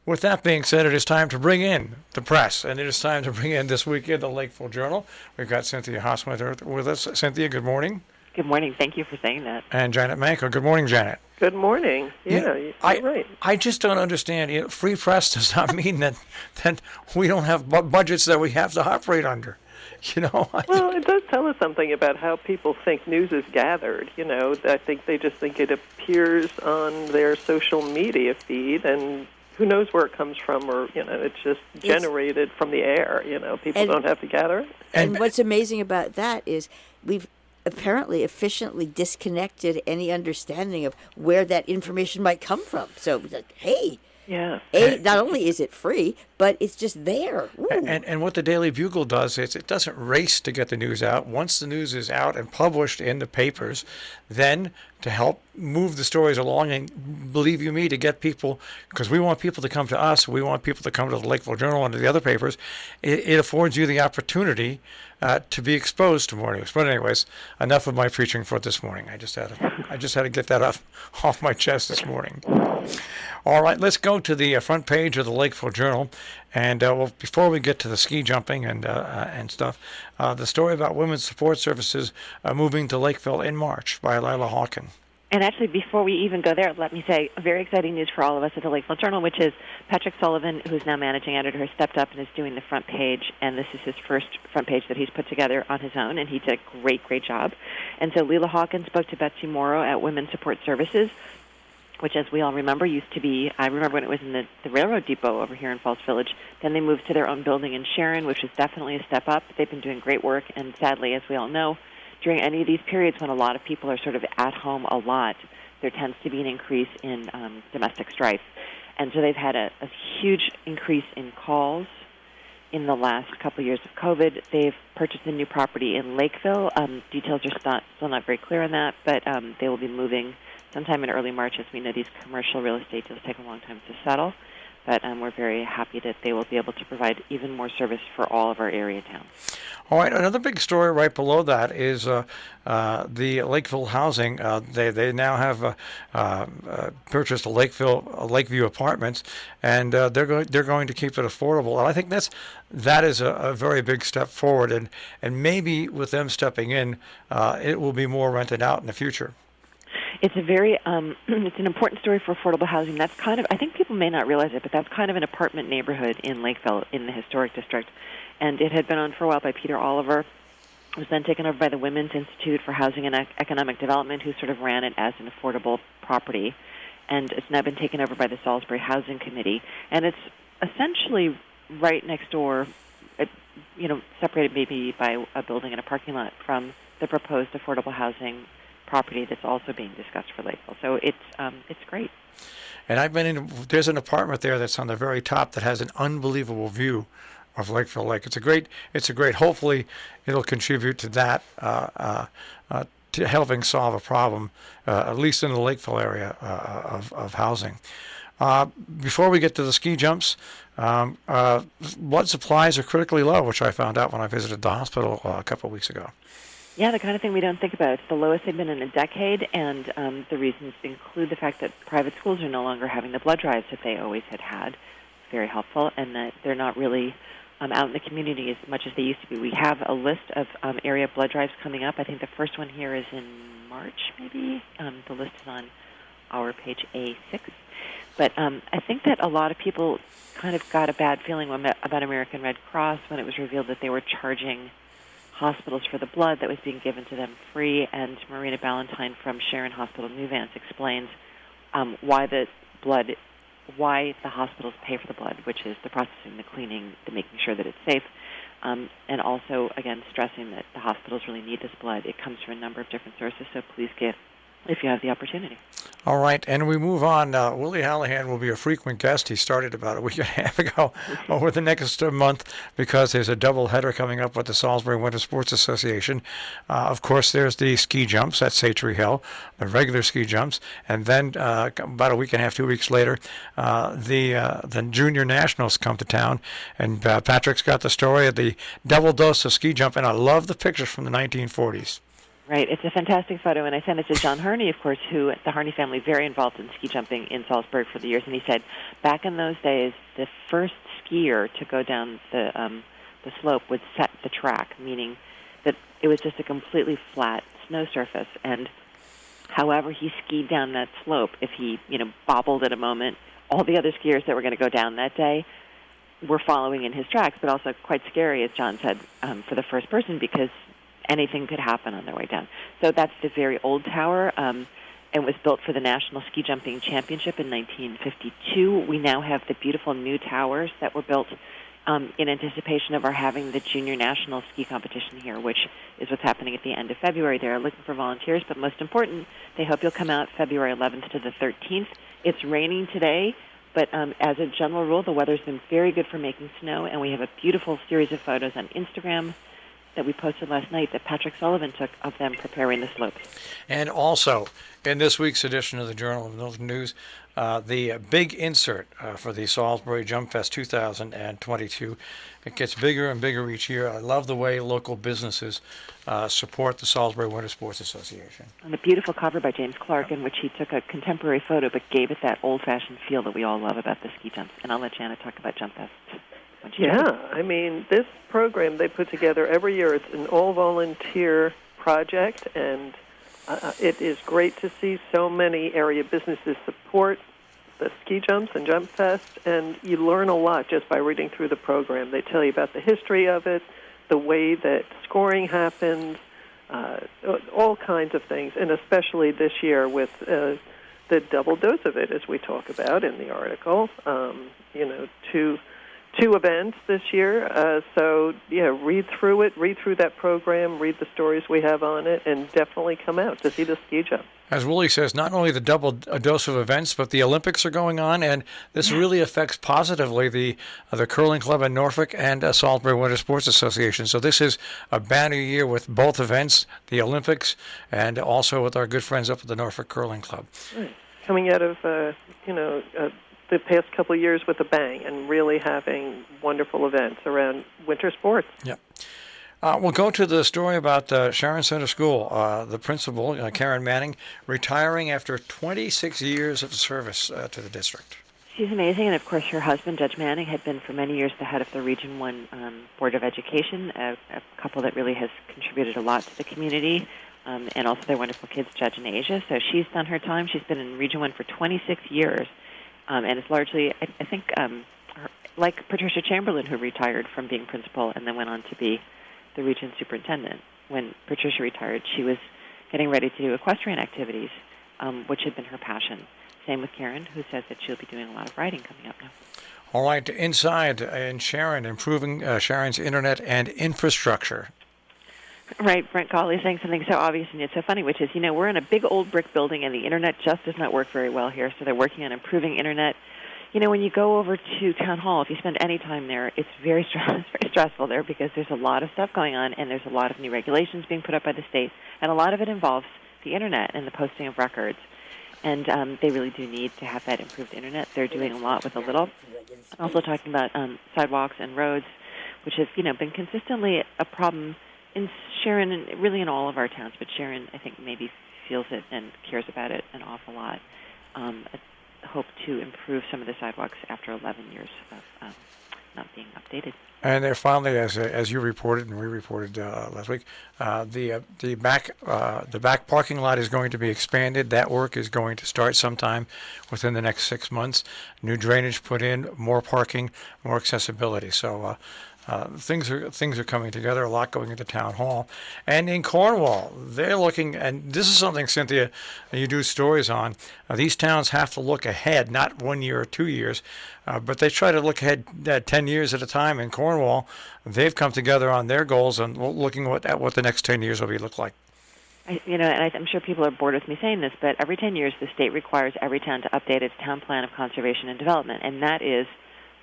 With that being said, it is time to bring in the press, and it is time to bring in this weekend the Lakeville Journal. We've got Cynthia Hauswinter with us. Cynthia, good morning. Good morning. Thank you for saying that. And Janet Manko. Good morning, Janet. Good morning. Yeah, you're right. I just don't understand. Free press does not mean that we don't have budgets that we have to operate under. Well, it does tell us something about how people think news is gathered. I think they just think it appears on their social media feed, and who knows where it comes from, or it's just generated from the air. People don't have to gather it. And what's amazing about that is we've apparently efficiently disconnected any understanding of where that information might come from. So, hey. Yeah. Not only is it free, but it's just there. And what the Daily Bugle does is it doesn't race to get the news out. Once the news is out and published in the papers, then to help move the stories along, and believe you me, to get people, because we want people to come to us, we want people to come to the Lakeville Journal and to the other papers, it affords you the opportunity to be exposed to more news. But anyways, enough of my preaching for this morning. I just had to get that off my chest this morning. All right, let's go to the front page of the Lakeville Journal, and before we get to the ski jumping and stuff, the story about Women's Support Services moving to Lakeville in March by Lila Hawken. And actually, before we even go there, let me say very exciting news for all of us at the Lakeville Journal, which is Patrick Sullivan, who's now managing editor, has stepped up and is doing the front page, and this is his first front page that he's put together on his own, and he did a great job. And so Lila Hawken spoke to Betsy Morrow at Women's Support Services, which, as we all remember, used to be, I remember when it was in the railroad depot over here in Falls Village. Then they moved to their own building in Sharon, which is definitely a step up. They've been doing great work, and sadly, as we all know, during any of these periods when a lot of people are sort of at home a lot, there tends to be an increase in domestic strife. And so they've had a huge increase in calls in the last couple of years of COVID. They've purchased a new property in Lakeville. Details are still not very clear on that, but they will be moving sometime in early March. As we know, these commercial real estate deals take a long time to settle, but we're very happy that they will be able to provide even more service for all of our area towns. All right, another big story right below that is the Lakeville Housing. They now have purchased Lakeview Apartments, and they're going to keep it affordable. And I think that is a very big step forward, and maybe with them stepping in, it will be more rented out in the future. It's a very it's an important story for affordable housing. That's kind of, I think people may not realize it, but that's kind of an apartment neighborhood in Lakeville in the historic district. And it had been owned for a while by Peter Oliver. It was then taken over by the Women's Institute for Housing and Economic Development, who sort of ran it as an affordable property. And it's now been taken over by the Salisbury Housing Committee. And it's essentially right next door, separated maybe by a building and a parking lot from the proposed affordable housing property that's also being discussed for Lakeville. So it's great. And I've been in. There's an apartment there that's on the very top that has an unbelievable view of Lakeville Lake. It's a great. Hopefully, it'll contribute to that, to helping solve a problem, at least in the Lakeville area of housing. Before we get to the ski jumps, blood supplies are critically low, which I found out when I visited the hospital a couple of weeks ago. Yeah, the kind of thing we don't think about. It's the lowest they've been in a decade, and the reasons include the fact that private schools are no longer having the blood drives that they always had. Very helpful, and that they're not really out in the community as much as they used to be. We have a list of area blood drives coming up. I think the first one here is in March, maybe. The list is on our page A6. But I think that a lot of people kind of got a bad feeling about American Red Cross when it was revealed that they were charging hospitals for the blood that was being given to them free. And Marina Ballantyne from Sharon Hospital New Vance explains why the hospitals pay for the blood, which is the processing, the cleaning, the making sure that it's safe, and also, again, stressing that the hospitals really need this blood. It comes from a number of different sources, so please give if you have the opportunity. All right, and we move on. Willie Hallahan will be a frequent guest. He started about a week and a half ago over the next month because there's a double header coming up with the Salisbury Winter Sports Association. Of course, there's the ski jumps at Saytree Hill, the regular ski jumps, and then about a week and a half, 2 weeks later, the Junior Nationals come to town, and Patrick's got the story of the double dose of ski jump, and I love the pictures from the 1940s. Right. It's a fantastic photo, and I sent it to John Harney, of course, who, the Harney family, very involved in ski jumping in Salisbury for the years, and he said back in those days, the first skier to go down the slope would set the track, meaning that it was just a completely flat snow surface, and however he skied down that slope, if he, bobbled at a moment, all the other skiers that were going to go down that day were following in his tracks, but also quite scary, as John said, for the first person, because anything could happen on their way down. So that's the very old tower, and was built for the National Ski Jumping Championship in 1952. We now have the beautiful new towers that were built in anticipation of our having the Junior National Ski Competition here, which is what's happening at the end of February. They're looking for volunteers, but most important, they hope you'll come out February 11th to the 13th. It's raining today, but as a general rule, the weather's been very good for making snow, and we have a beautiful series of photos on Instagram that we posted last night that Patrick Sullivan took of them preparing the slopes. And also, in this week's edition of the Journal of Milton News, the big insert for the Salisbury Jump Fest 2022. It gets bigger and bigger each year. I love the way local businesses support the Salisbury Winter Sports Association. And a beautiful cover by James Clark, in which he took a contemporary photo but gave it that old-fashioned feel that we all love about the ski jumps. And I'll let Janet talk about Jump Fest. Yeah, I mean, this program they put together every year, it's an all-volunteer project, and it is great to see so many area businesses support the ski jumps and Jump Fest, and you learn a lot just by reading through the program. They tell you about the history of it, the way that scoring happens, all kinds of things, and especially this year with the double dose of it, as we talk about in the article, two events this year. So, read through it, read through that program, read the stories we have on it, and definitely come out to see the ski jump. As Willie says, not only the double dose of events, but the Olympics are going on, and this really affects positively the curling club in Norfolk and Salisbury Winter Sports Association. So this is a banner year with both events, the Olympics, and also with our good friends up at the Norfolk Curling Club. Right. Coming out of, the past couple of years with a bang, and really having wonderful events around winter sports. Yeah. We'll go to the story about Sharon Center School. The principal, Karen Manning, retiring after 26 years of service to the district. She's amazing, and of course her husband, Judge Manning, had been for many years the head of the Region 1 Board of Education, a couple that really has contributed a lot to the community, and also their wonderful kids, Judge and Asia. So she's done her time. She's been in Region 1 for 26 years. And it's largely, I think, like Patricia Chamberlain, who retired from being principal and then went on to be the region superintendent. When Patricia retired, she was getting ready to do equestrian activities, which had been her passion. Same with Karen, who says that she'll be doing a lot of riding coming up now. All right, inside in Sharon, improving Sharon's internet and infrastructure. Right, Brent Gawley saying something so obvious and yet so funny, which is, we're in a big old brick building and the internet just does not work very well here, so they're working on improving internet. When you go over to Town Hall, if you spend any time there, it's very stressful there because there's a lot of stuff going on and there's a lot of new regulations being put up by the state, and a lot of it involves the internet and the posting of records. And they really do need to have that improved internet. They're doing a lot with a little. Also talking about sidewalks and roads, which has, been consistently a problem in Sharon and really in all of our towns, but Sharon, I think, maybe feels it and cares about it an awful lot. I hope to improve some of the sidewalks after 11 years of not being updated. And they're finally, as you reported and we reported last week, the back parking lot is going to be expanded. That work is going to start sometime within the next 6 months. New drainage put in, more parking, more accessibility. So things are coming together. A lot going into Town Hall, and in Cornwall, they're looking. And this is something, Cynthia, you do stories on. These towns have to look ahead, not 1 year or 2 years, but they try to look ahead 10 years at a time. In Cornwall, they've come together on their goals and looking at what the next 10 years will look like. And I'm sure people are bored with me saying this, but every 10 years, the state requires every town to update its town plan of conservation and development, and that is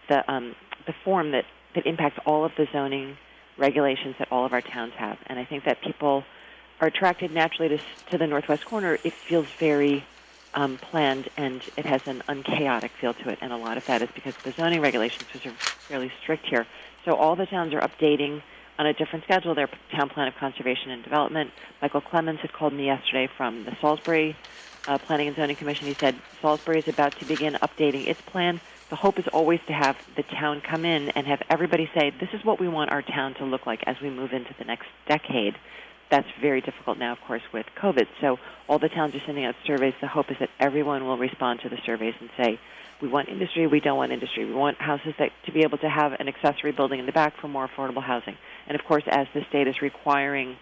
the form that impacts all of the zoning regulations that all of our towns have. And I think that people are attracted naturally to the northwest corner. It feels very planned, and it has an unchaotic feel to it. And a lot of that is because the zoning regulations, which are fairly strict here. So all the towns are updating on a different schedule. Their town plan of conservation and development. Michael Clemens had called me yesterday from the Salisbury Planning and Zoning Commission. He said Salisbury is about to begin updating its plan. The hope is always to have the town come in and have everybody say, this is what we want our town to look like as we move into the next decade. That's very difficult now, of course, with COVID. So all the towns are sending out surveys. The hope is that everyone will respond to the surveys and say, we want industry, we don't want industry. We want houses to be able to have an accessory building in the back for more affordable housing. And, of course, as the state is requiring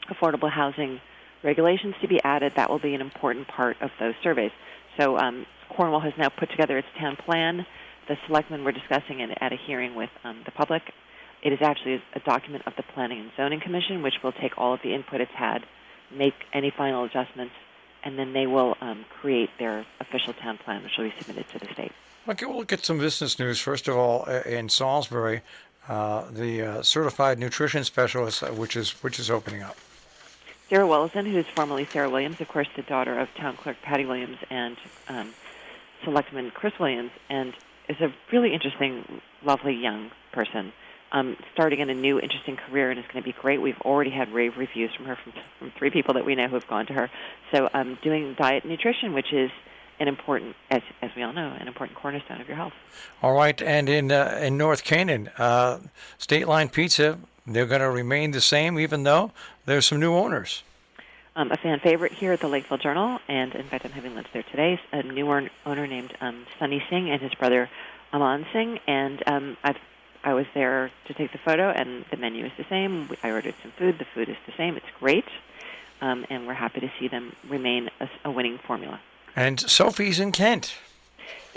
affordable housing regulations to be added, that will be an important part of those surveys. So Cornwall has now put together its town plan. The selectmen were discussing it at a hearing with the public. It is actually a document of the Planning and Zoning Commission, which will take all of the input it's had, make any final adjustments, and then they will create their official town plan, which will be submitted to the state. Okay, we'll get some business news. First of all, in Salisbury, the certified nutrition specialist, which is opening up. Sarah Wellison, who is formerly Sarah Williams, of course, the daughter of Town Clerk Patty Williams and Selectman Chris Williams, and is a really interesting, lovely young person. Starting in a new, interesting career, and it's going to be great. We've already had rave reviews from her from 3 people that we know who have gone to her. So doing diet and nutrition, which is an important, as we all know, an important cornerstone of your health. All right, and in North Canaan, State Line Pizza, they're going to remain the same, even though there's some new owners. A fan favorite here at the Lakeville Journal, and in fact I'm having lunch there today, a new owner named Sunny Singh and his brother Aman Singh, and I was there to take the photo, and the menu is the same. I ordered some food. The food is the same. It's great, and we're happy to see them remain a winning formula. And Sophie's in Kent.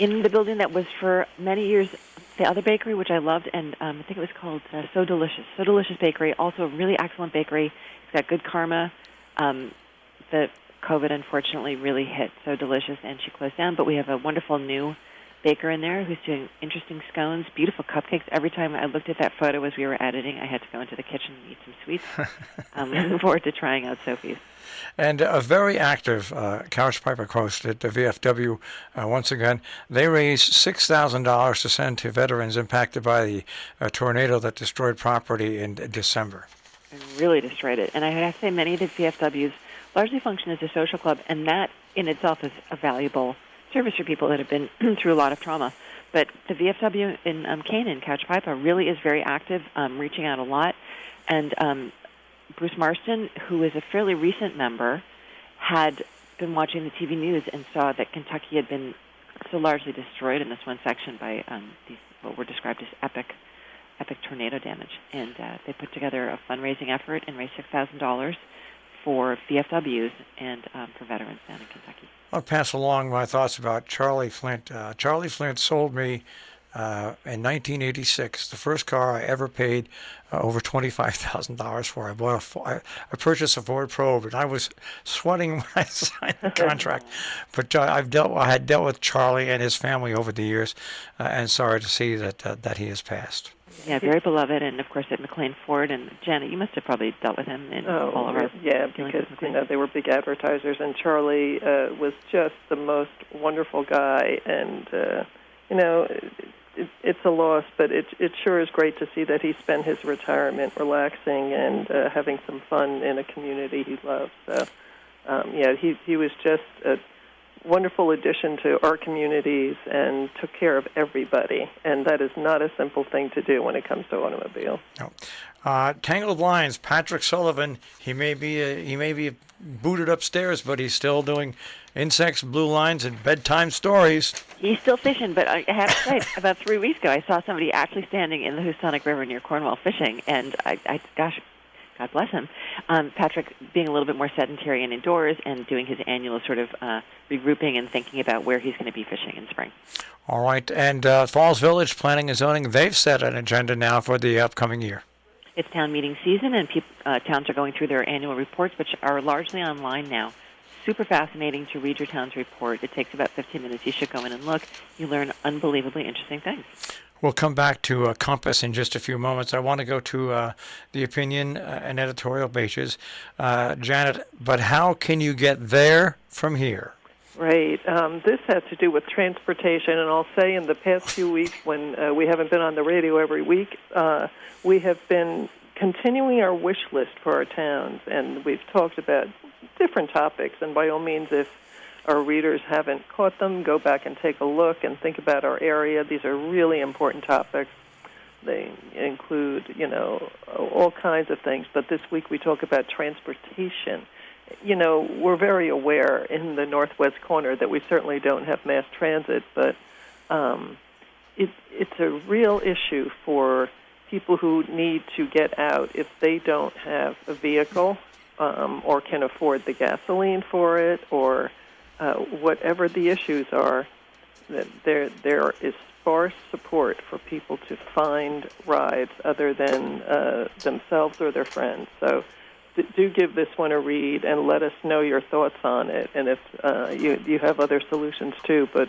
In the building that was for many years the other bakery, which I loved, and I think it was called So Delicious. So Delicious Bakery, also a really excellent bakery. It's got good karma. The COVID, unfortunately, really hit So Delicious, and she closed down, but we have a wonderful new baker in there who's doing interesting scones, beautiful cupcakes. Every time I looked at that photo as we were editing, I had to go into the kitchen and eat some sweets. I'm looking forward to trying out Sophie's. And a very active couch piper host at the VFW, once again, they raised $6,000 to send to veterans impacted by the tornado that destroyed property in December. It really destroyed it. And I have to say many of the VFWs largely function as a social club, and that in itself is a valuable service for people that have been through a lot of trauma. But the VFW in Canaan, Couch Piper, really is very active, reaching out a lot. And Bruce Marston, who is a fairly recent member, had been watching the TV news and saw that Kentucky had been so largely destroyed in this one section by these what were described as epic tornado damage. And they put together a fundraising effort and raised $6,000 for VFWs and for veterans down in Kentucky. I'll pass along my thoughts about Charlie Flint. Charlie Flint sold me in 1986 the first car I ever paid over $25,000 for. I purchased a Ford Probe, and I was sweating when I signed the contract. But I had dealt with Charlie and his family over the years, and sorry to see that he has passed. Yeah, very beloved, and of course at McLean Ford. And Janet, you must have probably dealt with him in all of our because they were big advertisers, and Charlie was just the most wonderful guy, and it's a loss, but it sure is great to see that he spent his retirement relaxing and having some fun in a community he loves. So, he was just a wonderful addition to our communities and took care of everybody, and that is not a simple thing to do when it comes to automobile. No. Tangled Lines, Patrick Sullivan, he may be booted upstairs, but he's still doing insects, blue lines, and bedtime stories. He's still fishing, but I have to say, about 3 weeks ago, I saw somebody actually standing in the Housatonic River near Cornwall fishing, and gosh, God bless him. Patrick being a little bit more sedentary and indoors and doing his annual sort of regrouping and thinking about where he's going to be fishing in spring. All right, and Falls Village Planning and Zoning, they've set an agenda now for the upcoming year. It's town meeting season, and towns are going through their annual reports, which are largely online now. Super fascinating to read your town's report. It takes about 15 minutes. You should go in and look. You learn unbelievably interesting things. We'll come back to Compass in just a few moments. I want to go to the opinion and editorial pages. Janet, but how can you get there from here? Right. This has to do with transportation, and I'll say in the past few weeks when we haven't been on the radio every week, we have been continuing our wish list for our towns, and we've talked about different topics, and by all means, if our readers haven't caught them, go back and take a look and think about our area. These are really important topics. They include, all kinds of things, but this week we talk about transportation. We're very aware in the northwest corner that we certainly don't have mass transit, but it's a real issue for people who need to get out if they don't have a vehicle or can afford the gasoline for it, or whatever the issues are. That there is sparse support for people to find rides other than themselves or their friends. So do give this one a read and let us know your thoughts on it, and if you have other solutions too. But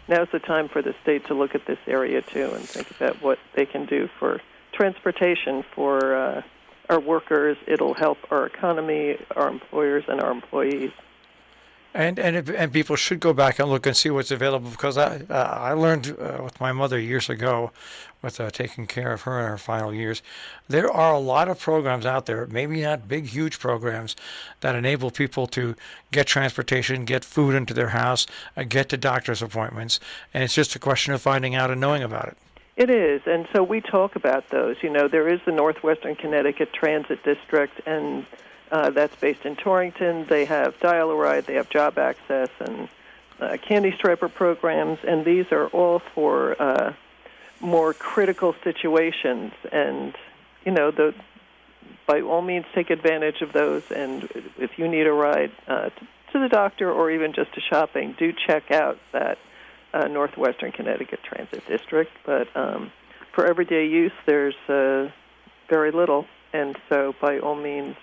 now's the time for the state to look at this area too and think about what they can do for transportation for our workers. It'll help our economy, our employers, and our employees. And people should go back and look and see what's available, because I learned with my mother years ago, with taking care of her in her final years, there are a lot of programs out there, maybe not big, huge programs, that enable people to get transportation, get food into their house, get to doctor's appointments, and it's just a question of finding out and knowing about it. It is, and so we talk about those. There is the Northwestern Connecticut Transit District, and that's based in Torrington. They have Dial-A-Ride, they have Job Access, and Candy Striper programs, and these are all for more critical situations. And, by all means, take advantage of those. And if you need a ride to the doctor or even just to shopping, do check out that Northwestern Connecticut Transit District. But for everyday use, there's very little. And so, by all means,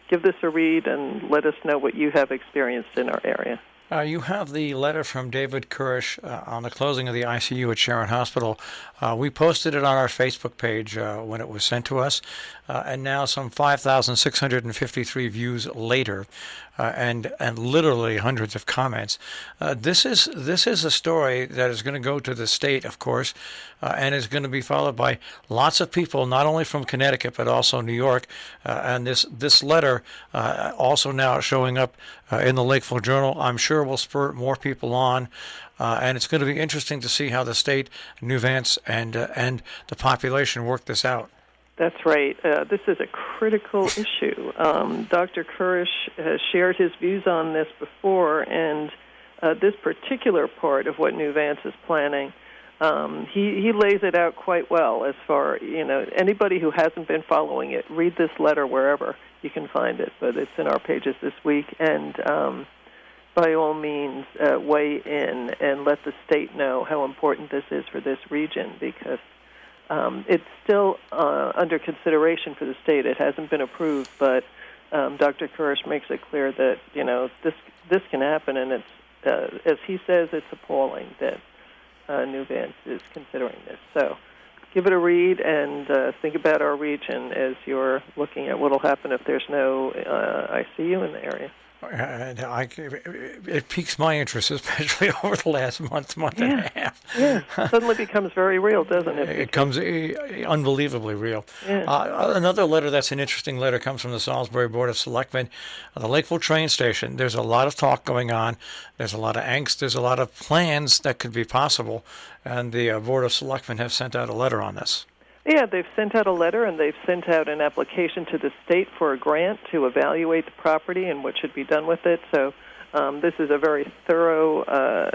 give this a read and let us know what you have experienced in our area. You have the letter from David Kurish on the closing of the ICU at Sharon Hospital. We posted it on our Facebook page when it was sent to us, and now some 5,653 views later, and literally hundreds of comments. This is a story that is going to go to the state, of course, and is going to be followed by lots of people, not only from Connecticut but also New York. And this letter also now showing up in the Lakeville Journal, I'm sure will spur more people on. And it's going to be interesting to see how the state, New Vance, and the population work this out. That's right. This is a critical issue. Dr. Kurish has shared his views on this before, and this particular part of what New Vance is planning, he lays it out quite well. As far, anybody who hasn't been following it, read this letter wherever you can find it, but it's in our pages this week. And by all means, weigh in and let the state know how important this is for this region, because it's still under consideration for the state. It hasn't been approved, but Dr. Kurish makes it clear that this can happen, and it's as he says, it's appalling that New Vance is considering this. So give it a read and think about our region as you're looking at what will happen if there's no ICU in the area. And it piques my interest, especially over the last month and a half. Yeah, suddenly becomes very real, doesn't it? It comes unbelievably real. Yeah. Another letter that's an interesting letter comes from the Salisbury Board of Selectmen. The Lakeville train station, there's a lot of talk going on. There's a lot of angst. There's a lot of plans that could be possible. And the Board of Selectmen have sent out a letter on this. Yeah, they've sent out a letter, and they've sent out an application to the state for a grant to evaluate the property and what should be done with it. So this is a very thorough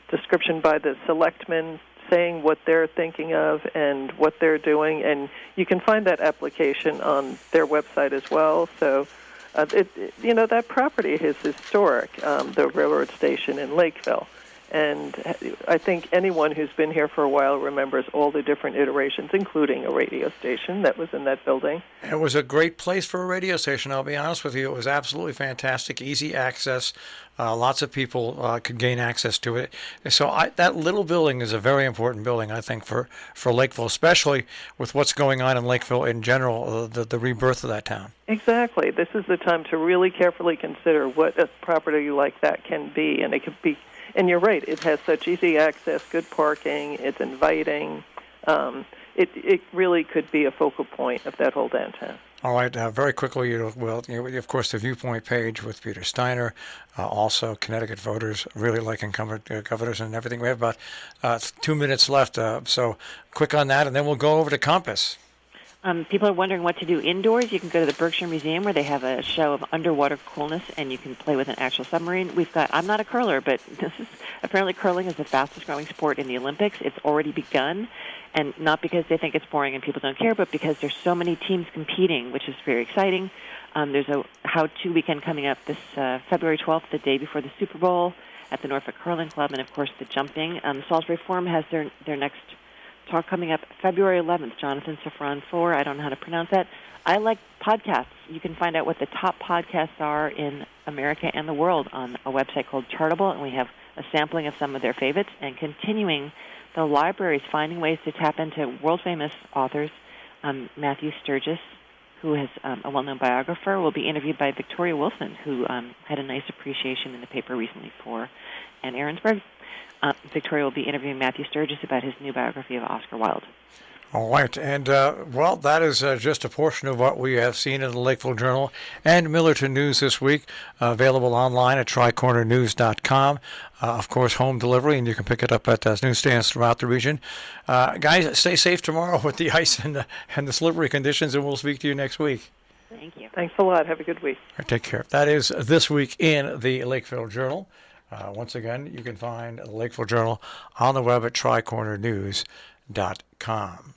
description by the selectmen saying what they're thinking of and what they're doing. And you can find that application on their website as well. So, that property is historic, the railroad station in Lakeville. And I think anyone who's been here for a while remembers all the different iterations, including a radio station that was in that building. It was a great place for a radio station, I'll be honest with you. It was absolutely fantastic, easy access. Lots of people could gain access to it. So that little building is a very important building, I think, for Lakeville, especially with what's going on in Lakeville in general, the rebirth of that town. Exactly. This is the time to really carefully consider what a property like that can be. And it could be. And you're right, it has such easy access, good parking, it's inviting. it really could be a focal point of that whole downtown. All right, very quickly, of course, the Viewpoint page with Peter Steiner, also Connecticut voters really liking governors and everything. We have about 2 minutes left, so quick on that, and then we'll go over to Compass. People are wondering what to do indoors. You can go to the Berkshire Museum where they have a show of underwater coolness, and you can play with an actual submarine. I'm not a curler, but apparently curling is the fastest growing sport in the Olympics. It's already begun, and not because they think it's boring and people don't care, but because there's so many teams competing, which is very exciting. There's a how-to weekend coming up this February 12th, the day before the Super Bowl, at the Norfolk Curling Club, and of course the jumping. The Salisbury Forum has their next talk coming up February 11th. Jonathan Safran 4. I don't know how to pronounce that. I like podcasts. You can find out what the top podcasts are in America and the world on a website called Chartable, and we have a sampling of some of their favorites. And continuing, the libraries finding ways to tap into world-famous authors. Matthew Sturgis, who is a well-known biographer, will be interviewed by Victoria Wilson, who had a nice appreciation in the paper recently for Anne Ahrensberg. Victoria will be interviewing Matthew Sturgis about his new biography of Oscar Wilde. All right, and that is just a portion of what we have seen in the Lakeville Journal and Millerton News this week, available online at tricornernews.com. Of course, home delivery, and you can pick it up at newsstands throughout the region. Guys, stay safe tomorrow with the ice and the slippery conditions, and we'll speak to you next week. Thank you. Thanks a lot. Have a good week. All right, take care. That is This Week in the Lakeville Journal. Once again, you can find the Lakeville Journal on the web at tricornernews.com.